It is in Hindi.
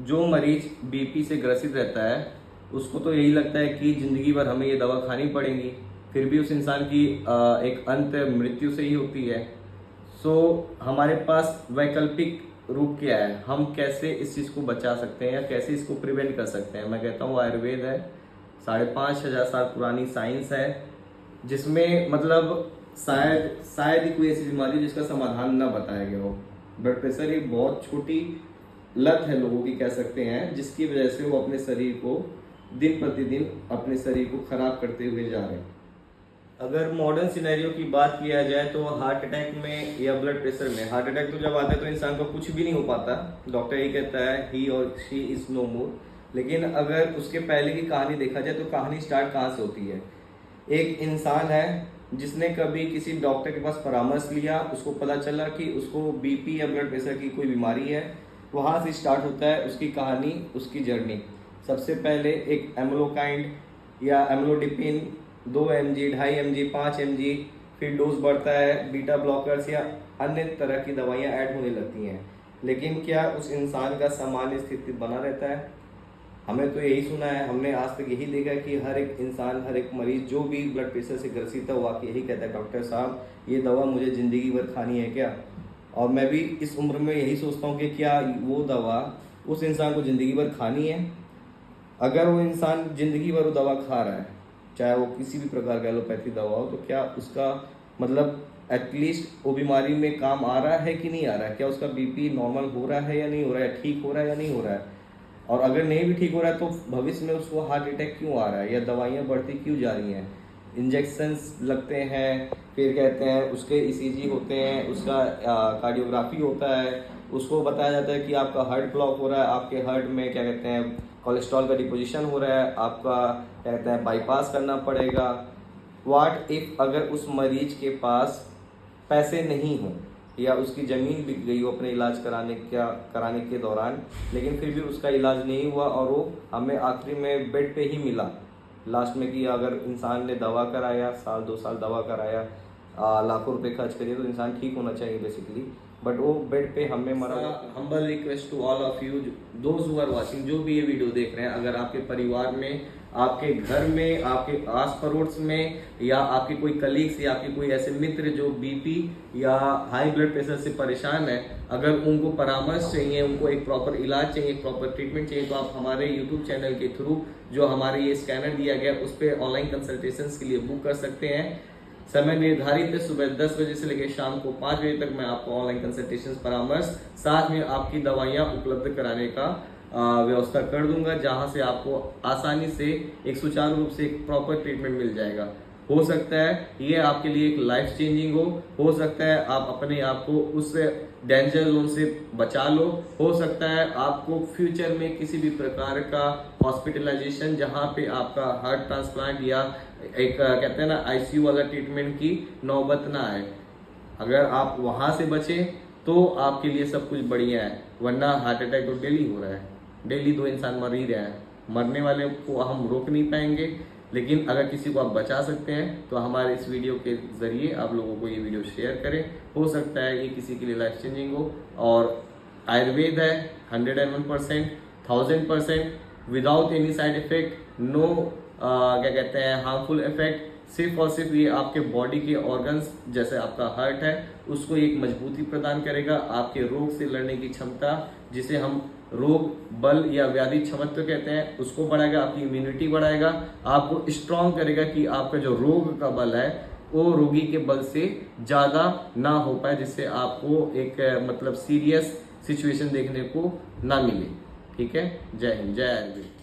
जो मरीज बीपी से ग्रसित रहता है उसको तो यही लगता है कि जिंदगी भर हमें ये दवा खानी पड़ेगी, फिर भी उस इंसान की एक अंत मृत्यु से ही होती है। सो हमारे पास वैकल्पिक रूप क्या है, हम कैसे इस चीज़ को बचा सकते हैं या कैसे इसको प्रिवेंट कर सकते हैं। मैं कहता हूँ आयुर्वेद है, 5,500 साल पुरानी साइंस है, जिसमें मतलब शायद ही कोई ऐसी बीमारी जिसका समाधान ना बताया गया हो। ब्लड प्रेशर एक बहुत छोटी लत है लोगों की, कह सकते हैं, जिसकी वजह से वो अपने शरीर को दिन प्रतिदिन अपने शरीर को खराब करते हुए जा रहे हैं। अगर मॉडर्न सिनेरियो की बात किया जाए तो हार्ट अटैक में या ब्लड प्रेशर में, हार्ट अटैक तो जब आता है तो इंसान को कुछ भी नहीं हो पाता, डॉक्टर यही कहता है ही और शी इज नो मोर। लेकिन अगर उसके पहले की कहानी देखा जाए तो कहानी स्टार्ट कहाँ से होती है। एक इंसान है जिसने कभी किसी डॉक्टर के पास परामर्श लिया, उसको पता चला कि उसको बीपी या ब्लड प्रेशर की कोई बीमारी है। वहाँ से स्टार्ट होता है उसकी कहानी, उसकी जर्नी। सबसे पहले एक एम्लोकाइंड या एम्लोडिपिन 2 mg, 2.5 mg, 5 mg, फिर डोज बढ़ता है, बीटा ब्लॉकर्स या अन्य तरह की दवाइयाँ ऐड होने लगती हैं। लेकिन क्या उस इंसान का सामान्य स्थिति बना रहता है? हमें तो यही सुना है, हमने आज तक यही देखा कि हर एक इंसान, हर एक मरीज जो भी ब्लड प्रेशर से ग्रसित है, वो आके यही कहता है डॉक्टर साहब ये दवा मुझे ज़िंदगी भर खानी है क्या? और मैं भी इस उम्र में यही सोचता हूँ कि क्या वो दवा उस इंसान को ज़िंदगी भर खानी है? अगर वो इंसान ज़िंदगी भर वो दवा खा रहा है, चाहे वो किसी भी प्रकार का एलोपैथी दवा हो, तो क्या उसका मतलब एटलीस्ट वो बीमारी में काम आ रहा है कि नहीं आ रहा है? क्या उसका बीपी नॉर्मल हो रहा है या नहीं हो रहा है, ठीक हो रहा है या नहीं हो रहा है? और अगर नहीं भी ठीक हो रहा है तो भविष्य में उसको हार्ट अटैक क्यों आ रहा है या दवाइयाँ बढ़ती क्यों जा रही हैं? इंजेक्शंस लगते हैं, फिर कहते हैं उसके ईसीजी होते हैं, उसका कार्डियोग्राफी होता है, उसको बताया जाता है कि आपका हार्ट ब्लॉक हो रहा है, आपके हार्ट में क्या कहते हैं कोलेस्ट्रॉल का डिपोजिशन हो रहा है, आपका क्या कहते हैं बाईपास करना पड़ेगा। व्हाट इफ अगर उस मरीज के पास पैसे नहीं हों या उसकी ज़मीन बिक गई हो अपने इलाज कराने के दौरान, लेकिन फिर भी उसका इलाज नहीं हुआ और वो हमें आखिरी में बेड पे ही मिला लास्ट में। कि अगर इंसान ने दवा कराया, 1-2 साल दवा कराया, लाखों रुपए खर्च करिए, तो इंसान ठीक होना चाहिए बेसिकली, बट वो बेड पे हमें मरा। Humble request to all of you, those who are watching, जो भी ये वीडियो देख रहे हैं, अगर आपके परिवार में, आपके घर में, आपके आस पड़ोस में या आपके कोई कलीग्स या आपके कोई ऐसे मित्र जो बीपी या हाई ब्लड प्रेशर से परेशान है, अगर उनको परामर्श चाहिए, उनको एक प्रॉपर इलाज चाहिए, प्रॉपर ट्रीटमेंट चाहिए, तो आप हमारे यूट्यूब चैनल के थ्रू जो हमारे ये स्कैनर दिया गया उस पर ऑनलाइन कंसल्टेशंस के लिए बुक कर सकते हैं। समय निर्धारित है, सुबह 10 बजे से लेकर शाम को 5 बजे तक मैं आपको ऑनलाइन कंसल्टेशन परामर्श, साथ में आपकी दवाइयाँ उपलब्ध कराने का व्यवस्था कर दूंगा, जहां से आपको आसानी से एक सुचारू रूप से एक प्रॉपर ट्रीटमेंट मिल जाएगा। हो सकता है ये आपके लिए एक लाइफ चेंजिंग हो सकता है आप अपने आप को उस डेंजर जोन से बचा लो, हो सकता है आपको फ्यूचर में किसी भी प्रकार का हॉस्पिटलाइजेशन, जहां पे आपका हार्ट ट्रांसप्लांट या एक कहते हैं ना आईसीयू वाला ट्रीटमेंट की नौबत ना आए। अगर आप वहां से बचे तो आपके लिए सब कुछ बढ़िया है, वरना हार्ट अटैक तो डेली हो रहा है, डेली 2 इंसान मर ही रहे हैं। मरने वाले को हम रोक नहीं पाएंगे, लेकिन अगर किसी को आप बचा सकते हैं तो हमारे इस वीडियो के जरिए आप लोगों को ये वीडियो शेयर करें। हो सकता है ये किसी के लिए लाइफ चेंजिंग हो। और आयुर्वेद है 101%, 1000%, without any side effect, no क्या कहते हैं हार्मफुल इफेक्ट। सिर्फ और सिर्फ ये आपके बॉडी के ऑर्गन्स, जैसे आपका हार्ट है, उसको एक मजबूती प्रदान करेगा, आपके रोग से लड़ने की क्षमता, जिसे हम रोग बल या व्याधि क्षमत्व कहते हैं, उसको बढ़ाएगा, आपकी इम्यूनिटी बढ़ाएगा, आपको स्ट्रॉन्ग करेगा कि आपका जो रोग का बल है वो रोगी के बल से ज़्यादा ना हो पाए, जिससे आपको एक मतलब सीरियस सिचुएशन देखने को ना मिले। ठीक है, जय हिंद, जय आयुर्वेद।